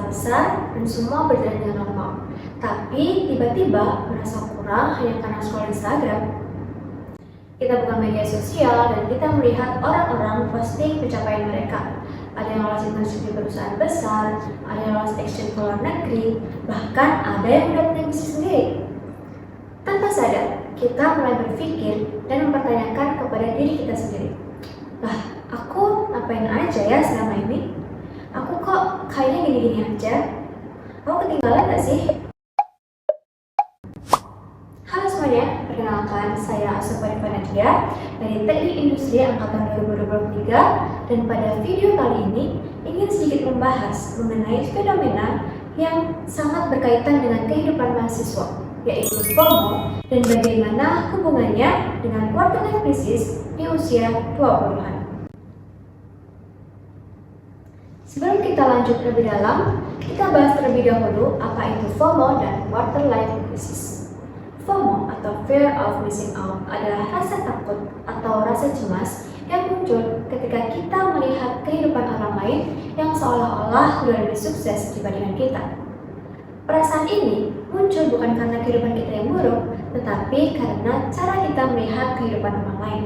besar dan semua berjalan dengan normal. Tapi tiba-tiba merasa kurang hanya karena scroll Instagram. Kita buka media sosial dan kita melihat orang-orang posting pencapaian mereka. Ada yang lolos internship di perusahaan besar, ada yang lolos exchange ke luar negeri, bahkan ada yang udah punya bisnis sendiri. Tanpa sadar, kita mulai berpikir dan mempertanyakan kepada diri kita sendiri. Lah, aku ngapain aja ya selama ini? Aku kok kayaknya gini-gini aja? Aku ketinggalan gak sih? Halo semuanya, perkenalkan saya Asopari Nadia dari Teknik Industri Angkatan 2023 dan pada video kali ini ingin sedikit membahas mengenai fenomena yang sangat berkaitan dengan kehidupan mahasiswa, yaitu FOMO dan bagaimana hubungannya dengan quarter life crisis di usia 20-an. Sebelum kita lanjut lebih dalam, kita bahas terlebih dahulu apa itu FOMO dan quarter life crisis. FOMO atau Fear of Missing Out adalah rasa takut atau rasa cemas yang muncul ketika kita melihat kehidupan orang lain yang seolah-olah sudah lebih sukses dibandingkan kita. Perasaan ini muncul bukan karena kehidupan kita yang buruk, tetapi karena cara kita melihat kehidupan orang lain.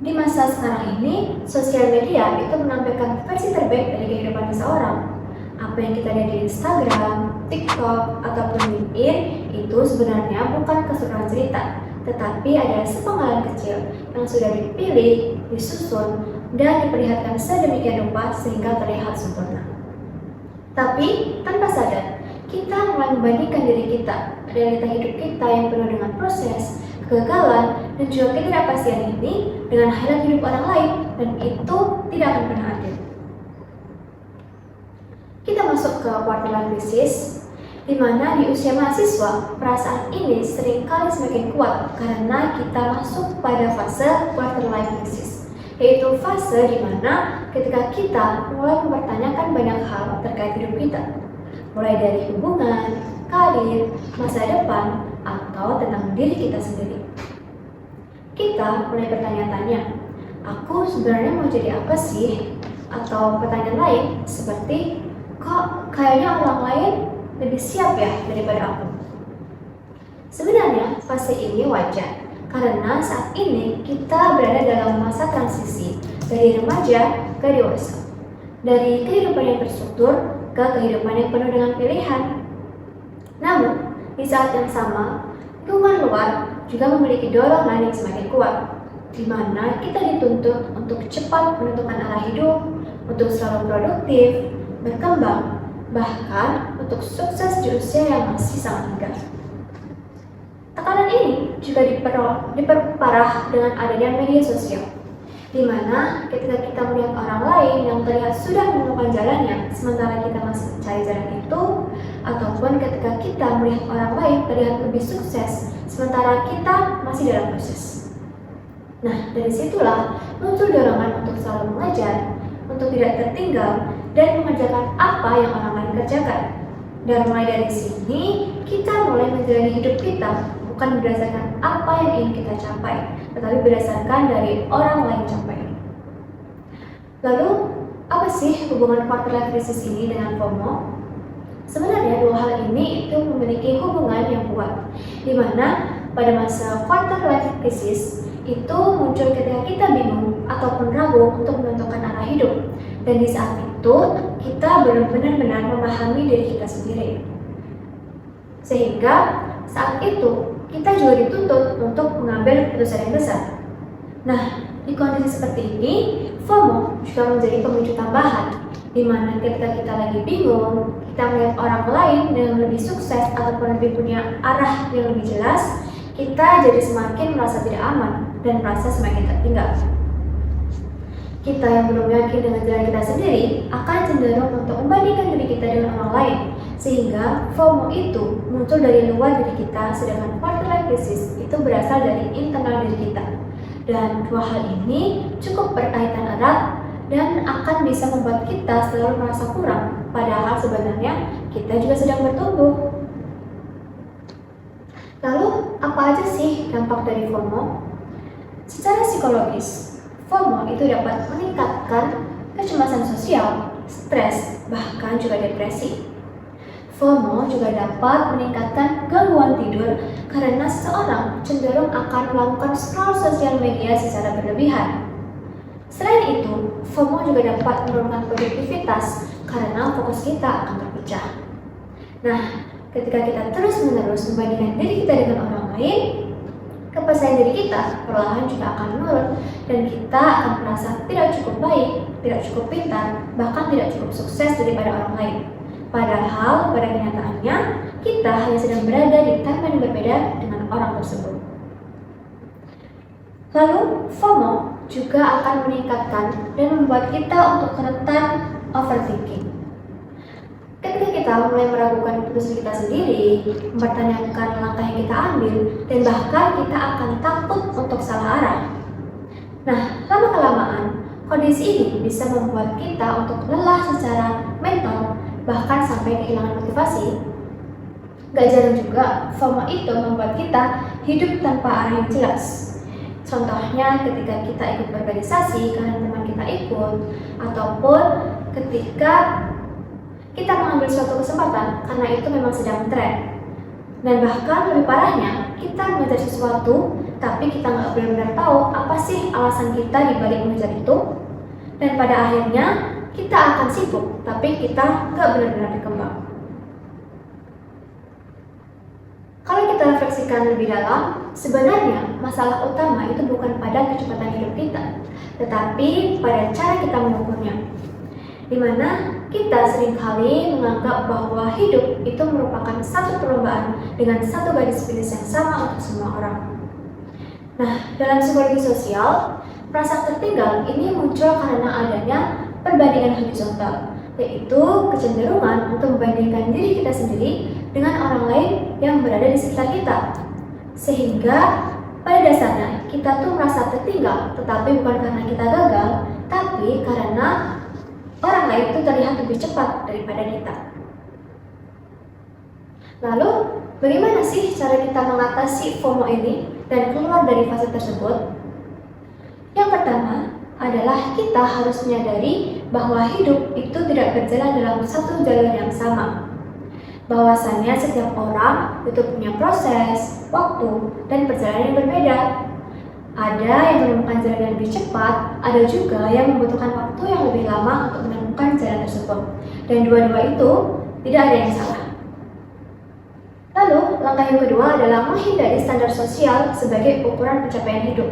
Di masa sekarang ini, sosial media itu menampilkan versi terbaik dari kehidupan seseorang. Apa yang kita lihat di Instagram, TikTok, ataupun LinkedIn itu sebenarnya bukan keseluruhan cerita, tetapi adalah sepenggalan kecil yang sudah dipilih, disusun, dan diperlihatkan sedemikian rupa sehingga terlihat sempurna. Tapi tanpa sadar, kita mulai membandingkan diri kita, realita hidup kita yang penuh dengan proses, kegagalan, dan juga ketidakpastian ini dengan highlight hidup orang lain, dan itu tidak akan pernah adil. Kita masuk ke quarter life crisis, di mana di usia mahasiswa, perasaan ini seringkali semakin kuat karena kita masuk pada fase quarter life crisis, yaitu fase di mana ketika kita mulai mempertanyakan banyak hal terkait hidup kita, mulai dari hubungan, karir, masa depan, atau tentang diri kita sendiri. Kita mulai bertanya-tanya, aku sebenarnya mau jadi apa sih? Atau pertanyaan lain seperti, kok kayaknya orang lain lebih siap ya daripada aku? Sebenarnya fase ini wajar, karena saat ini kita berada dalam masa transisi dari remaja ke dewasa, dari kehidupan yang terstruktur ke kehidupan yang penuh dengan pilihan. Namun, di saat yang sama, lingkungan luar juga memiliki dorongan yang semakin kuat, di mana kita dituntut untuk cepat menentukan arah hidup, untuk selalu produktif, berkembang, bahkan untuk sukses di usia yang masih sangat muda. Tekanan ini juga diperparah dengan adanya media sosial, di mana ketika kita melihat orang lain yang terlihat sudah menemukan jalannya, sementara kita masih mencari jalan itu, ataupun ketika kita melihat orang lain terlihat lebih sukses, sementara kita masih dalam proses. Nah, dari situlah muncul dorongan untuk selalu mengejar, untuk tidak tertinggal, dan mengerjakan apa yang orang lain kerjakan. Dan mulai dari sini, kita mulai menjalani hidup kita bukan berdasarkan apa yang ingin kita capai, tetapi berdasarkan dari orang lain capai. Lalu, apa sih hubungan quarter life crisis ini dengan FOMO? Sebenarnya dua hal ini itu memiliki hubungan yang kuat, di mana pada masa quarter life crisis itu muncul ketika kita bingung ataupun ragu untuk menentukan arah hidup, dan di saat itu kita belum benar-benar memahami diri kita sendiri, sehingga saat itu kita juga dituntut untuk mengambil keputusan yang besar. Nah, di kondisi seperti ini, FOMO juga menjadi pemicu tambahan, di mana ketika kita lagi bingung, kita melihat orang lain yang lebih sukses ataupun lebih punya arah yang lebih jelas, kita jadi semakin merasa tidak aman dan merasa semakin tertinggal. Kita yang belum yakin dengan jalan kita sendiri akan cenderung untuk membandingkan diri kita dengan orang lain, sehingga FOMO itu muncul dari luar diri kita, sedangkan quarter life crisis itu berasal dari internal diri kita. Dan dua hal ini cukup berkaitan erat dan akan bisa membuat kita selalu merasa kurang, padahal sebenarnya kita juga sedang bertumbuh. Lalu, apa aja sih dampak dari FOMO? Secara psikologis, FOMO itu dapat meningkatkan kecemasan sosial, stres, bahkan juga depresi. FOMO juga dapat meningkatkan gangguan tidur karena seseorang cenderung akan melakukan scroll sosial media secara berlebihan. Selain itu, FOMO juga dapat menurunkan produktivitas karena fokus kita akan terpecah. Nah, ketika kita terus-menerus membandingkan diri kita dengan orang lain, kepercayaan diri kita perlahan juga akan menurun dan kita akan merasa tidak cukup baik, tidak cukup pintar, bahkan tidak cukup sukses daripada orang lain. Padahal pada kenyataannya, kita hanya sedang berada di timeline yang berbeda dengan orang tersebut. Lalu, FOMO juga akan meningkatkan dan membuat kita untuk rentan overthinking. Ketika kita mulai meragukan keputusan kita sendiri, mempertanyakan langkah yang kita ambil, dan bahkan kita akan takut untuk salah arah. Nah, lama-kelamaan, kondisi ini bisa membuat kita untuk lelah secara mental, bahkan sampai kehilangan motivasi. Gak jarang juga, FOMO itu membuat kita hidup tanpa arah yang jelas. Contohnya ketika kita ikut berorganisasi karena teman kita ikut, ataupun ketika kita mengambil suatu kesempatan karena itu memang sedang tren. Dan bahkan lebih parahnya, kita mengejar sesuatu tapi kita nggak benar-benar tahu apa sih alasan kita dibalik mengejar itu. Dan pada akhirnya kita akan sibuk tapi kita nggak benar-benar berkembang. Kalau kita refleksikan lebih dalam, sebenarnya masalah utama itu bukan pada kecepatan hidup kita, tetapi pada cara kita mengukurnya. Di mana kita seringkali menganggap bahwa hidup itu merupakan satu perlombaan dengan satu garis finish yang sama untuk semua orang. Nah, dalam psikologi sosial, perasaan tertinggal ini muncul karena adanya perbandingan horizontal, yaitu kecenderungan untuk membandingkan diri kita sendiri dengan orang lain yang berada di sekitar kita. Sehingga pada dasarnya kita tuh merasa tertinggal, tetapi bukan karena kita gagal, tapi karena orang lain itu terlihat lebih cepat daripada kita. Lalu, bagaimana sih cara kita mengatasi FOMO ini dan keluar dari fase tersebut? Yang pertama adalah kita harus menyadari bahwa hidup itu tidak berjalan dalam satu jalur yang sama. Bahwasannya setiap orang itu punya proses, waktu, dan perjalanan yang berbeda. Ada yang menemukan jalan yang lebih cepat, ada juga yang membutuhkan waktu yang lebih lama untuk menemukan jalan tersebut. Dan dua-dua itu tidak ada yang salah. Lalu, langkah yang kedua adalah menghindari standar sosial sebagai ukuran pencapaian hidup.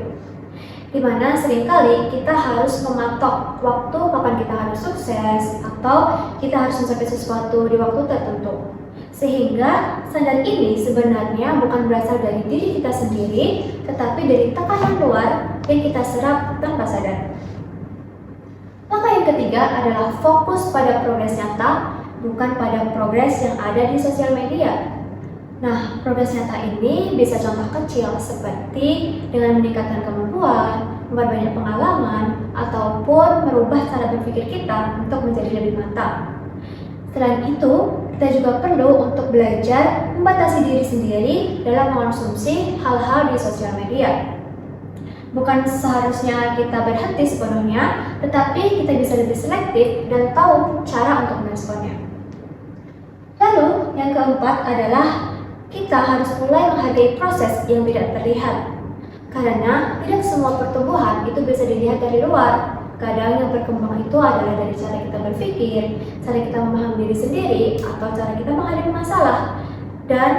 Di mana seringkali kita harus mematok waktu kapan kita harus sukses atau kita harus mencapai sesuatu di waktu tertentu. Sehingga standar ini sebenarnya bukan berasal dari diri kita sendiri, tetapi dari tekanan luar yang kita serap tanpa sadar. Langkah yang ketiga adalah fokus pada progres nyata, bukan pada progres yang ada di sosial media. Nah, progres nyata ini bisa contoh kecil seperti dengan meningkatkan kemampuan, memperbanyak pengalaman, ataupun merubah cara berpikir kita untuk menjadi lebih matang. Selain itu, kita juga perlu untuk belajar membatasi diri sendiri dalam mengonsumsi hal-hal di sosial media. Bukan seharusnya kita berhenti sepenuhnya, tetapi kita bisa lebih selektif dan tahu cara untuk meresponnya. Lalu, yang keempat adalah kita harus mulai menghargai proses yang tidak terlihat. Karena tidak semua pertumbuhan itu bisa dilihat dari luar. Kadang yang berkembang itu adalah dari cara kita berpikir, cara kita memahami diri sendiri, atau cara kita menghadapi masalah. Dan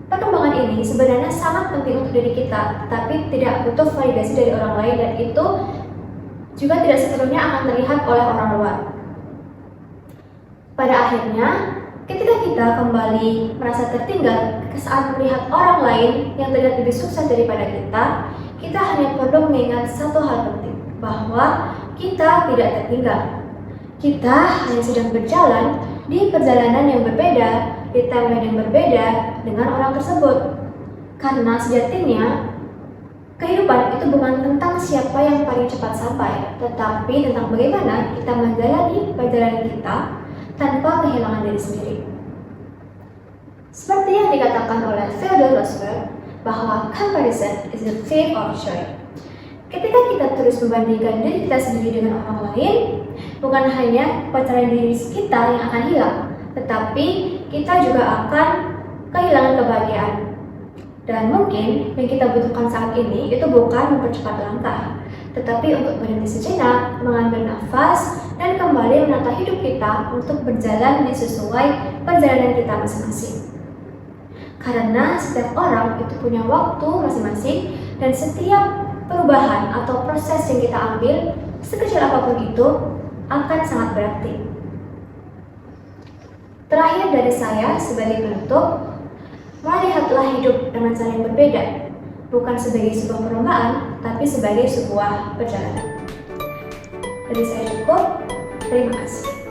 perkembangan ini sebenarnya sangat penting untuk diri kita, tapi tidak butuh validasi dari orang lain dan itu juga tidak sepenuhnya akan terlihat oleh orang luar. Pada akhirnya, ketika kita kembali merasa tertinggal saat melihat orang lain yang terlihat lebih sukses daripada kita hanya perlu mengingat satu hal penting, bahwa kita tidak tertinggal. Kita hanya sedang berjalan di perjalanan yang berbeda, di timeline yang berbeda dengan orang tersebut. Karena sejatinya, kehidupan itu bukan tentang siapa yang paling cepat sampai, tetapi tentang bagaimana kita menjalani perjalanan kita tanpa kehilangan diri sendiri. Seperti yang dikatakan oleh Theodore Roosevelt, bahwa comparison is the thief of joy. Ketika kita terus membandingkan diri kita sendiri dengan orang lain, bukan hanya kepercayaan diri kita yang akan hilang, tetapi kita juga akan kehilangan kebahagiaan. Dan mungkin yang kita butuhkan saat ini itu bukan mempercepat langkah, tetapi untuk berhenti sejenak, mengambil nafas, dan kembali menata hidup kita untuk berjalan sesuai perjalanan kita masing-masing. Karena setiap orang itu punya waktu masing-masing, dan setiap perubahan atau proses yang kita ambil, sekecil apapun itu, akan sangat berarti. Terakhir dari saya sebagai penutup, melihatlah hidup dengan cara yang berbeda, bukan sebagai sebuah perlombaan, tapi sebagai sebuah perjalanan. Dari saya cukup, terima kasih.